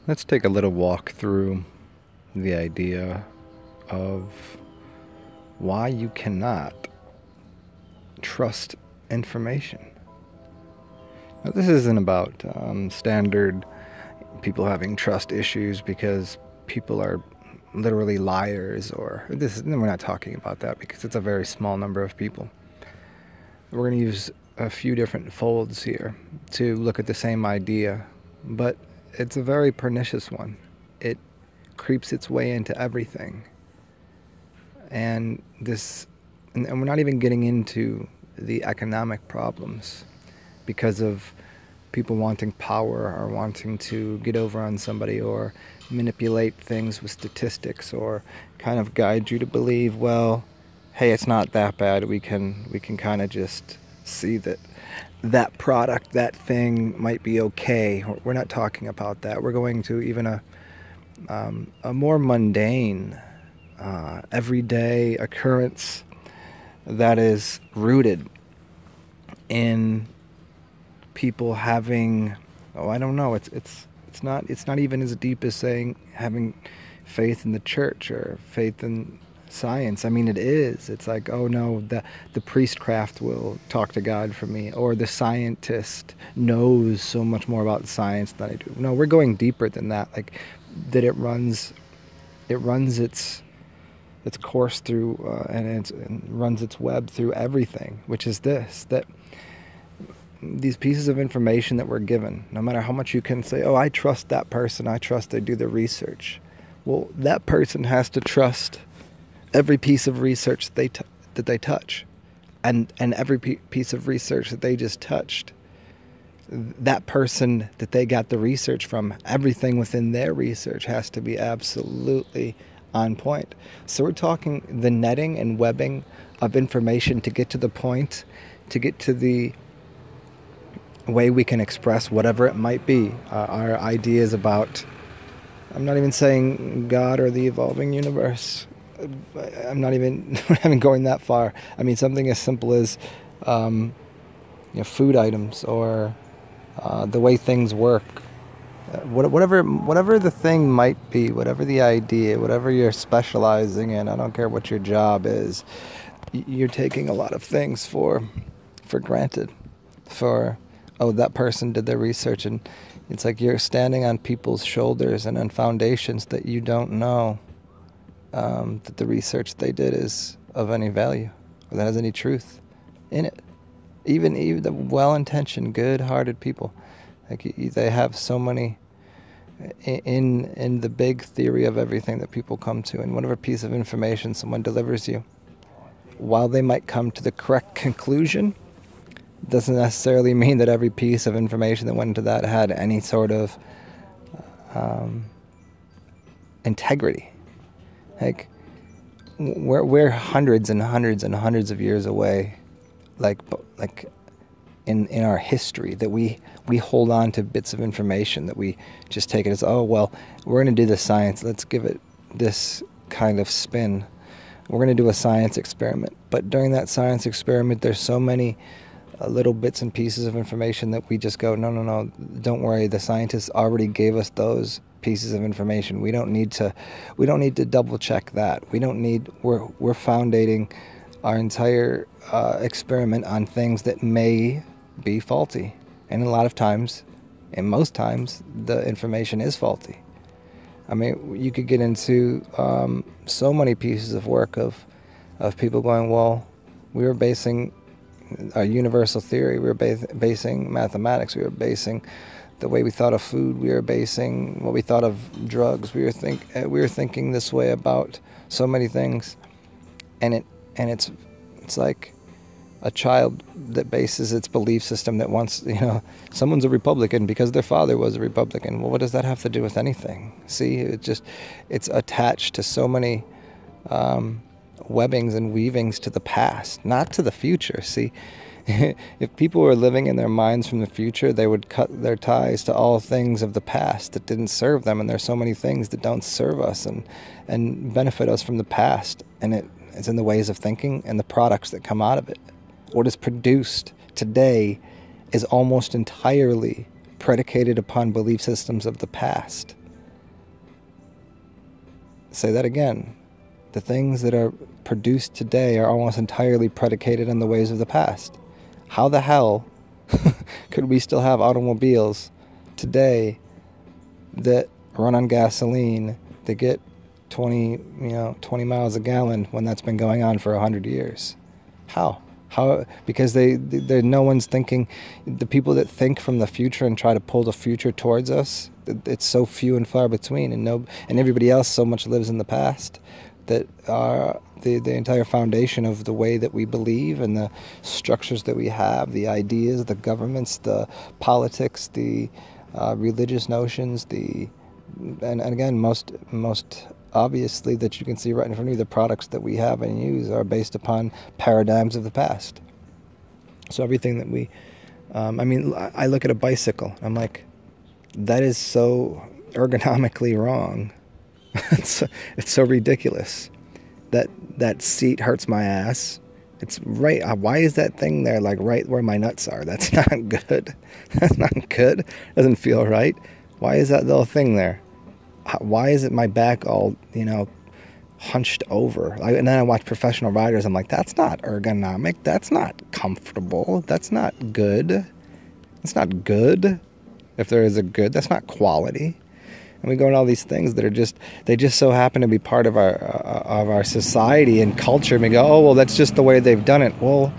Let's take a little walk through the idea of why you cannot trust information. Now, this isn't about standard people having trust issues because people are literally liars, or this. We're not talking about that because it's a very small number of people. We're going to use a few different folds here to look at the same idea, but it's a very pernicious one. It creeps its way into everything. And we're not even getting into the economic problems because of people wanting power or wanting to get over on somebody or manipulate things with statistics or kind of guide you to believe, well, hey, it's not that bad. We can kind of just see that that product, that thing might be okay. We're not talking about that. We're going to even a more mundane, everyday occurrence that is rooted in people having, I don't know, it's not even as deep as saying having faith in the church or faith in science. I mean, it is. It's like, oh no, the priestcraft will talk to God for me, or the scientist knows so much more about science than I do. No, we're going deeper than that. Like that, it runs its course through and runs its web through everything, which is this, that these pieces of information that we're given, no matter how much you can say, oh, I trust that person, I trust they do the research. Well, that person has to trust every piece of research that they touch, and every piece of research that they just touched. That person that they got the research from, everything within their research has to be absolutely on point. So we're talking the netting and webbing of information to get to the point, to get to the way we can express whatever it might be, our ideas about, I'm not even saying God or the evolving universe. I'm not even going that far. I mean, something as simple as food items, or the way things work. Whatever the thing might be, whatever the idea, whatever you're specializing in, I don't care what your job is, you're taking a lot of things for granted. Oh, that person did their research, and it's like you're standing on people's shoulders and on foundations that you don't know that the research they did is of any value or that has any truth in it. Even the well-intentioned, good-hearted people, like they have so many in the big theory of everything that people come to, and whatever piece of information someone delivers you, while they might come to the correct conclusion, doesn't necessarily mean that every piece of information that went into that had any sort of integrity. Like we're hundreds and hundreds and hundreds of years away, like in our history, that we hold on to bits of information that we just take it as, oh well, we're going to do the science, let's give it this kind of spin. We're going to do a science experiment, but during that science experiment, there's so many little bits and pieces of information that we just go, no, don't worry, the scientists already gave us those pieces of information. We don't need to double check that. We're foundating our entire experiment on things that may be faulty, and a lot of times, and most times, the information is faulty. I mean, you could get into so many pieces of work of people going, well, we were basing a universal theory, we were basing mathematics, we were basing the way we thought of food, we were basing what we thought of drugs, we were thinking this way about so many things, and it's like a child that bases its belief system that wants, someone's a Republican because their father was a Republican. Well, what does that have to do with anything? See, it's attached to so many webbings and weavings to the past, not to the future. See, if people were living in their minds from the future, they would cut their ties to all things of the past that didn't serve them, and there's so many things that don't serve us and benefit us from the past, and it's in the ways of thinking and the products that come out of it. What is produced today is almost entirely predicated upon belief systems of the past. say that again. The things that are produced today are almost entirely predicated on the ways of the past. How the hell could we still have automobiles today that run on gasoline that get 20 miles a gallon when that's been going on for 100 years? How? Because no one's thinking. The people that think from the future and try to pull the future towards us, it's so few and far between, and everybody else so much lives in the past that the entire foundation of the way that we believe and the structures that we have, the ideas, the governments, the politics, the religious notions, and again, most obviously that you can see right in front of you, the products that we have and use are based upon paradigms of the past. So everything that we, I look at a bicycle, I'm like, that is so ergonomically wrong. It's so ridiculous. That seat hurts my ass. It's right. Why is that thing there, like right where my nuts are? That's not good. That's not good. Doesn't feel right. Why is that little thing there? Why is it my back all, hunched over? And then I watch professional riders. I'm like, that's not ergonomic. That's not comfortable. That's not good. That's not good. If there is a good, that's not quality. And we go into all these things that are they just so happen to be part of our society and culture. And we go, oh, well, that's just the way they've done it. Well,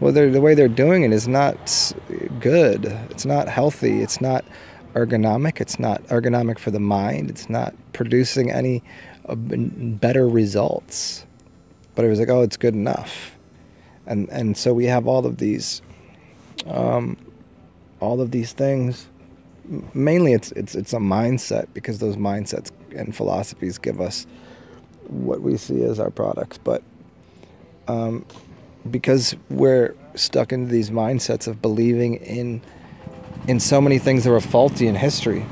the way they're doing it is not good. It's not healthy. It's not ergonomic. It's not ergonomic for the mind. It's not producing any better results. But it was like, oh, it's good enough. And so we have all of these things. Mainly it's a mindset, because those mindsets and philosophies give us what we see as our products. But because we're stuck into these mindsets of believing in so many things that were faulty in history,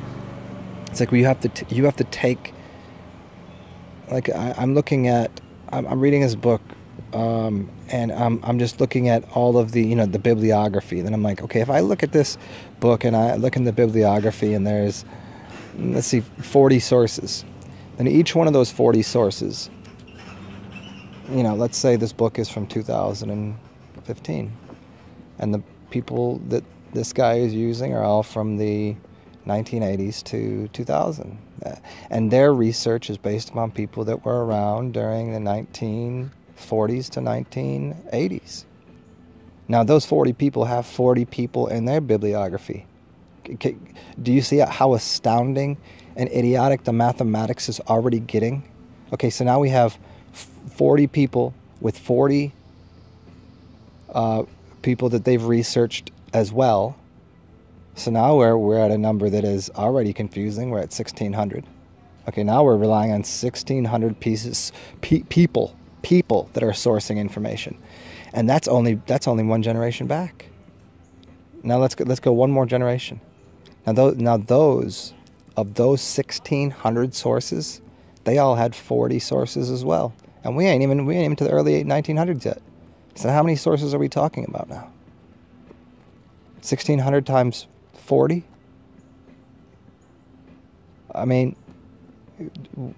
it's like you have to take, like I'm reading this book, and I'm just looking at all of the the bibliography. Then I'm like, okay, if I look at this book and I look in the bibliography and there's, let's see, 40 sources, then each one of those 40 sources, let's say this book is from 2015, and the people that this guy is using are all from the 1980s to 2000, and their research is based upon people that were around during the 1940s to 1980s. Now, those 40 people have 40 people in their bibliography. Do you see how astounding and idiotic the mathematics is already getting? Okay, so now we have 40 people with 40 people that they've researched as well. So now we're at a number that is already confusing. We're at 1,600. Okay, now we're relying on 1,600 people that are sourcing information, and that's only one generation back. Now let's go one more generation. Now those 1,600 sources, they all had 40 sources as well, and we ain't even to the early 1900s yet. So how many sources are we talking about now? 1,600 times 40. I mean,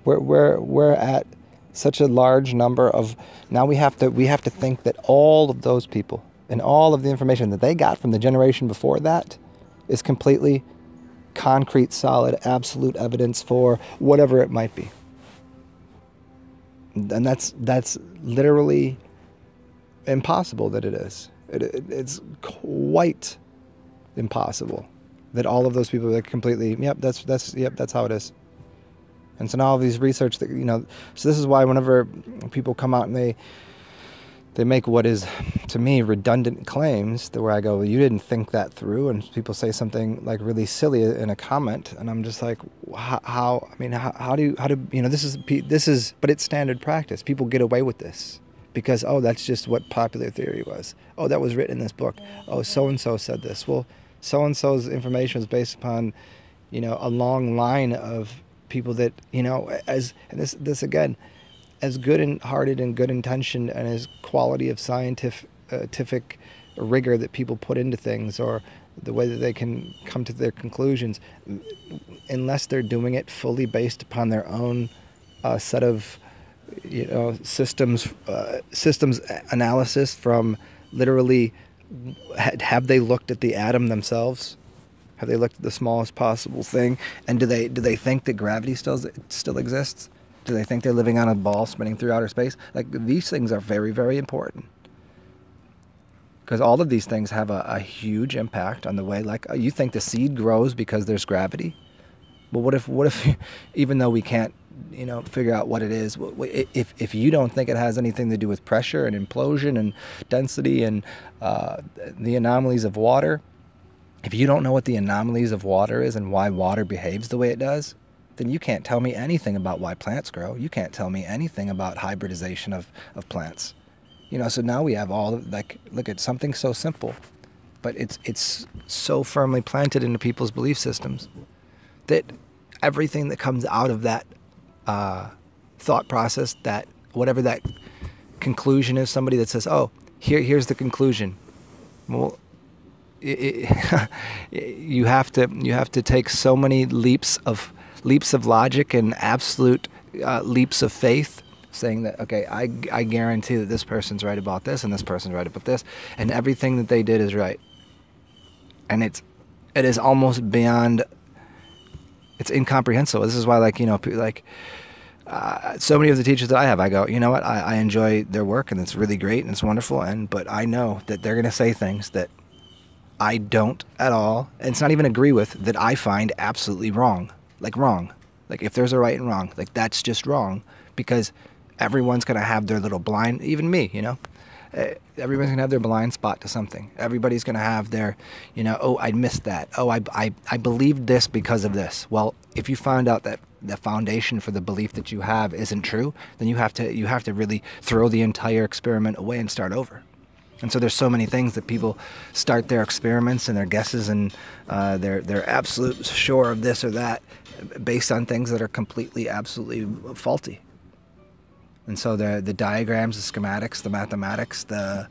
we're at such a large number of. Now we have to think that all of those people and all of the information that they got from the generation before that is completely concrete, solid, absolute evidence for whatever it might be. And that's literally impossible that it is. It's quite impossible that all of those people are completely, that's how it is. And so now all these research that, so this is why whenever people come out and they make what is, to me, redundant claims, where I go, well, you didn't think that through, and people say something like really silly in a comment, and I'm just like, how do this is, but it's standard practice. People get away with this because, oh, that's just what popular theory was. Oh, that was written in this book. Oh, so-and-so said this. Well, so-and-so's information is based upon, a long line of people that, this again, as good-hearted and good-intentioned and as quality of scientific rigor that people put into things, or the way that they can come to their conclusions, unless they're doing it fully based upon their own set of systems analysis from literally have they looked at the atom themselves? Have they looked at the smallest possible thing? And do they think that gravity still exists? Do they think they're living on a ball spinning through outer space? Like, these things are very, very important, because all of these things have a huge impact on the way. Like, you think the seed grows because there's gravity. Well, what if even though we can't figure out what it is, if you don't think it has anything to do with pressure and implosion and density and the anomalies of water, if you don't know what the anomalies of water is and why water behaves the way it does, then you can't tell me anything about why plants grow. You can't tell me anything about hybridization of plants. So now we have all of, like, look at something so simple, but it's so firmly planted into people's belief systems that everything that comes out of that thought process, that whatever that conclusion is, somebody that says, "Oh, here's the conclusion." Well, you have to take so many leaps of logic and absolute leaps of faith, saying that, okay, I guarantee that this person's right about this and this person's right about this, and everything that they did is right. And it is almost beyond. It's incomprehensible. This is why, so many of the teachers that I have, I go, you know what, I enjoy their work and it's really great and it's wonderful, but I know that they're going to say things that I don't at all, and it's not even agree with, that I find absolutely wrong. Like, wrong. Like, if there's a right and wrong, like, that's just wrong, because everyone's going to have their little blind, even me, everybody's going to have their blind spot to something. Everybody's going to have their, oh, I missed that. Oh, I believed this because of this. Well, if you find out that the foundation for the belief that you have isn't true, then you have to really throw the entire experiment away and start over. And so there's so many things that people start their experiments and their guesses and they're absolute sure of this or that based on things that are completely, absolutely faulty. And so the diagrams, the schematics, the mathematics, the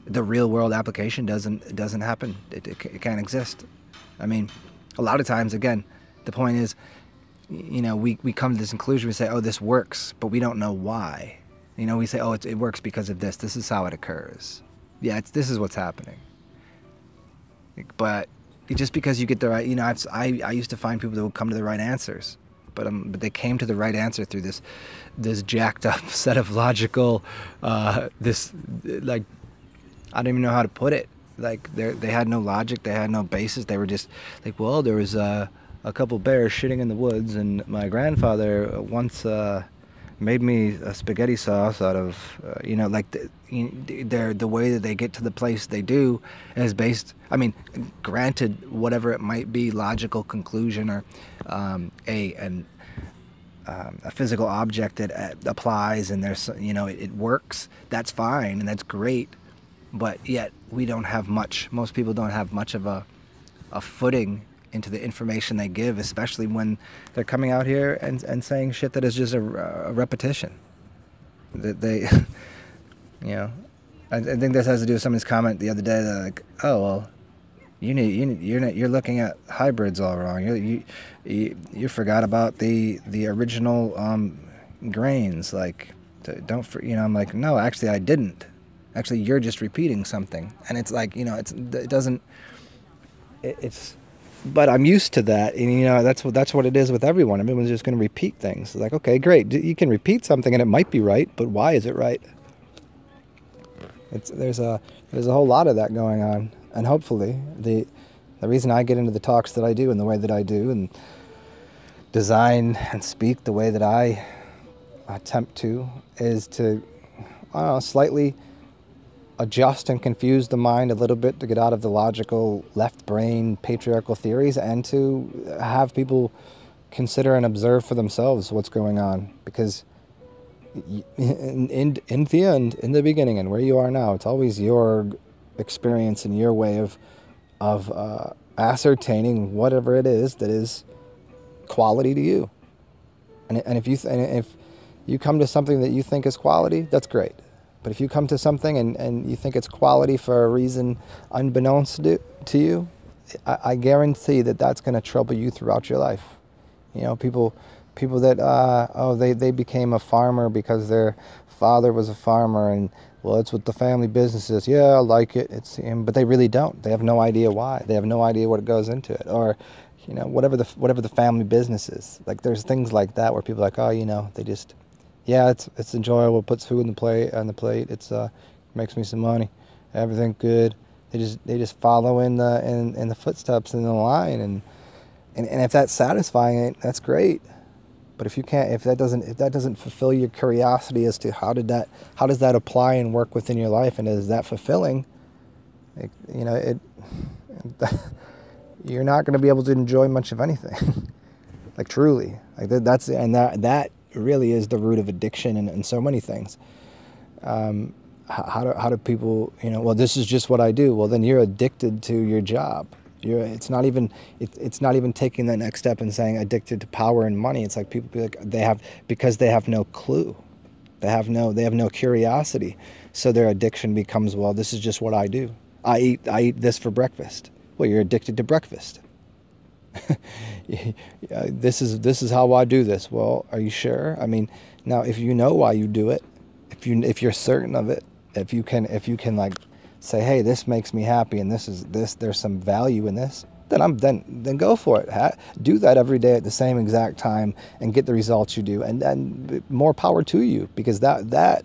real world application doesn't happen. It can't exist. I mean, a lot of times, again, the point is, we come to this conclusion. We say, oh, this works, but we don't know why. We say, oh, it works because of this. This is how it occurs. Yeah, this is what's happening. But just because you get the right, I used to find people that would come to the right answers, but they came to the right answer through this jacked up set of logical, I don't even know how to put it. Like, they had no logic, they had no basis. They were just like, well, there was a couple bears shitting in the woods, and my grandfather once made me a spaghetti sauce out of, the way that they get to the place they do is based, granted, whatever it might be, logical conclusion or a physical object that applies and there's, it works, that's fine and that's great, but yet we don't have much, most people don't have much of a footing into the information they give, especially when they're coming out here and saying shit that is just a repetition. That they, I think this has to do with somebody's comment the other day. They're like, oh, well, you're looking at hybrids all wrong. You forgot about the original grains. Like, I'm like, no, actually I didn't. Actually, you're just repeating something, and it's like, but I'm used to that, and that's what it is with everyone. Everyone's just going to repeat things. It's like, okay, great, you can repeat something and it might be right, but why is it right? There's a whole lot of that going on, and hopefully the reason I get into the talks that I do and the way that I do and design and speak the way that I attempt to is to, slightly adjust and confuse the mind a little bit to get out of the logical left brain patriarchal theories and to have people consider and observe for themselves what's going on. Because in the end, in the beginning and where you are now, it's always your experience and your way of ascertaining whatever it is that is quality to you. And if you come to something that you think is quality, that's great. But if you come to something and you think it's quality for a reason unbeknownst to you, I guarantee that that's going to trouble you throughout your life. You know, people that they became a farmer because their father was a farmer, and well, it's what the family business is. Yeah, I like it. But they really don't. They have no idea why. They have no idea what goes into it, or you know, whatever the family business is. Like there's things like that where people are like, oh, you know, they just, yeah, it's enjoyable. Puts food on the plate. It's makes me some money. Everything's good. They just follow in the footsteps in the line, and if that's satisfying, that's great. But if you can't, if that doesn't fulfill your curiosity as to how does that apply and work within your life, and is that fulfilling, you know, you're not going to be able to enjoy much of anything. Like truly, like that really is the root of addiction and so many things. How do people, you know, well, this is just what I do. Well, then you're addicted to your job. It's not even taking that next step and saying addicted to power and money. It's like people be like because they have no clue. They have no curiosity. So their addiction becomes, well, this is just what I do. I eat this for breakfast. Well, you're addicted to breakfast. This is how I do this. Well, are you sure? I mean, now if you know why you do it, if you're certain of it, if you can like say, hey, this makes me happy, and there's some value in this, then go for it. Do that every day at the same exact time and get the results you do, and more power to you, because that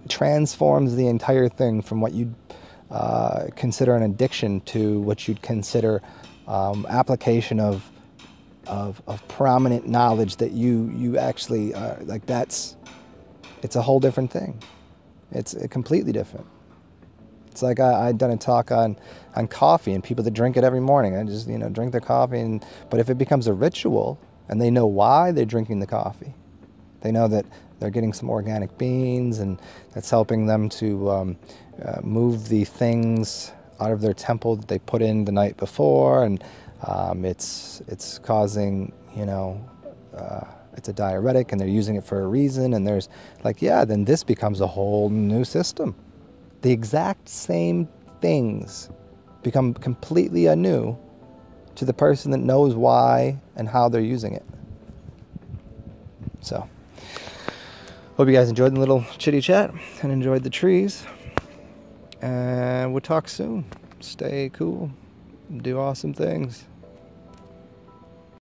transforms the entire thing from what you'd consider an addiction to what you'd consider application of prominent knowledge that you actually like. It's a whole different thing. It's completely different. It's like I'd done a talk on coffee and people that drink it every morning. I just, you know, drink their coffee, but if it becomes a ritual and they know why they're drinking the coffee, they know that they're getting some organic beans and that's helping them to move the things out of their temple that they put in the night before, and it's causing, you know, it's a diuretic, and they're using it for a reason, and there's like, yeah, then this becomes a whole new system. The exact same things become completely anew to the person that knows why and how they're using it. So, hope you guys enjoyed the little chitty chat and enjoyed the trees. And we'll talk soon. Stay cool. Do awesome things.